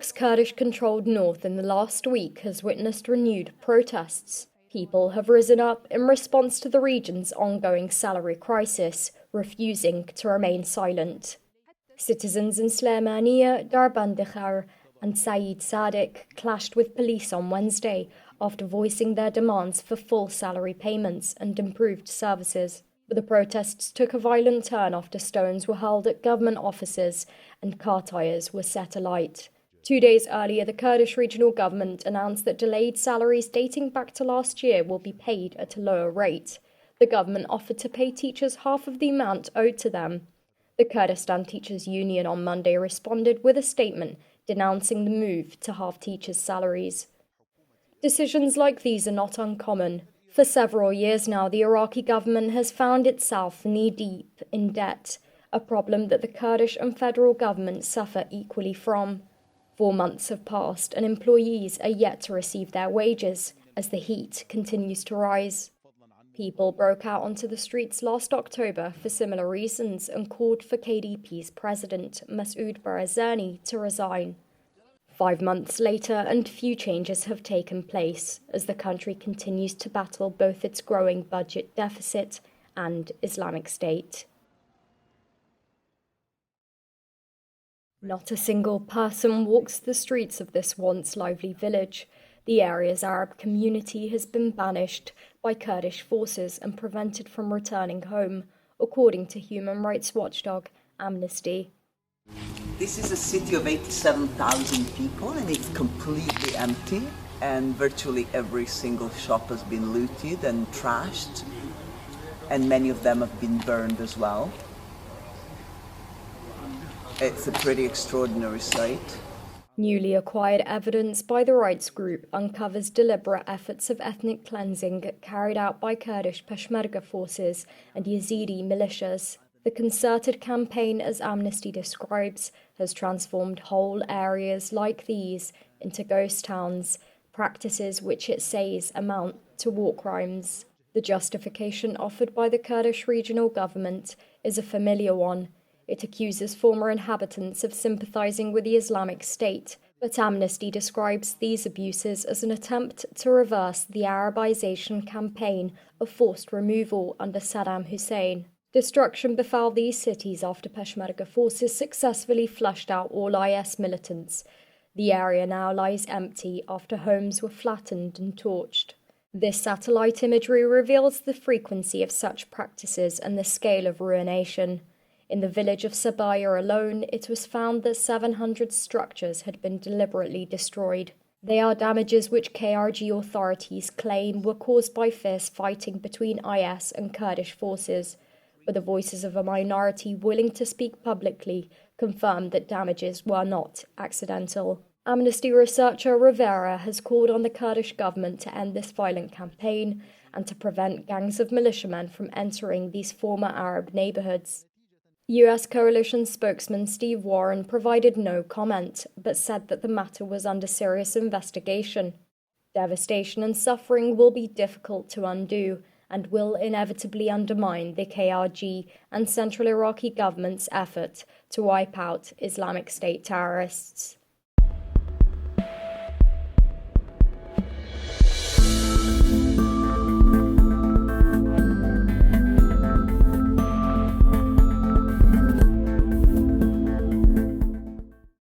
Iraq's Kurdish-controlled north in the last week has witnessed renewed protests. People have risen up in response to the region's ongoing salary crisis, refusing to remain silent. Citizens in Slemania, Darbandikhar and Saeed Sadiq clashed with police on Wednesday after voicing their demands for full salary payments and improved services. But the protests took a violent turn after stones were hurled at government offices and car tyres were set alight. 2 days earlier, the Kurdish regional government announced that delayed salaries dating back to last year will be paid at a lower rate. The government offered to pay teachers half of the amount owed to them. The Kurdistan Teachers Union on Monday responded with a statement denouncing the move to halve teachers' salaries. Decisions like these are not uncommon. For several years now, the Iraqi government has found itself knee-deep in debt, a problem that the Kurdish and federal governments suffer equally from. 4 months have passed and employees are yet to receive their wages as the heat continues to rise. People broke out onto the streets last October for similar reasons and called for KDP's president, Masoud Barzani, to resign. 5 months later, and few changes have taken place as the country continues to battle both its growing budget deficit and Islamic State. Not a single person walks the streets of this once lively village. The area's Arab community has been banished by Kurdish forces and prevented from returning home, according to human rights watchdog Amnesty. This is a city of 87,000 people and it's completely empty, and virtually every single shop has been looted and trashed, and many of them have been burned as well. It's a pretty extraordinary sight. Newly acquired evidence by the rights group uncovers deliberate efforts of ethnic cleansing carried out by Kurdish Peshmerga forces and Yazidi militias. The concerted campaign, as Amnesty describes, has transformed whole areas like these into ghost towns, practices which it says amount to war crimes. The justification offered by the Kurdish regional government is a familiar one. It accuses former inhabitants of sympathizing with the Islamic State, but Amnesty describes these abuses as an attempt to reverse the Arabization campaign of forced removal under Saddam Hussein. Destruction befell these cities after Peshmerga forces successfully flushed out all IS militants. The area now lies empty after homes were flattened and torched. This satellite imagery reveals the frequency of such practices and the scale of ruination. In the village of Sabaya alone, it was found that 700 structures had been deliberately destroyed. They are damages which KRG authorities claim were caused by fierce fighting between IS and Kurdish forces, but the voices of a minority willing to speak publicly confirmed that damages were not accidental. Amnesty researcher Rivera has called on the Kurdish government to end this violent campaign and to prevent gangs of militiamen from entering these former Arab neighborhoods. US coalition spokesman Steve Warren provided no comment, but said that the matter was under serious investigation. Devastation and suffering will be difficult to undo and will inevitably undermine the KRG and Central Iraqi government's effort to wipe out Islamic State terrorists.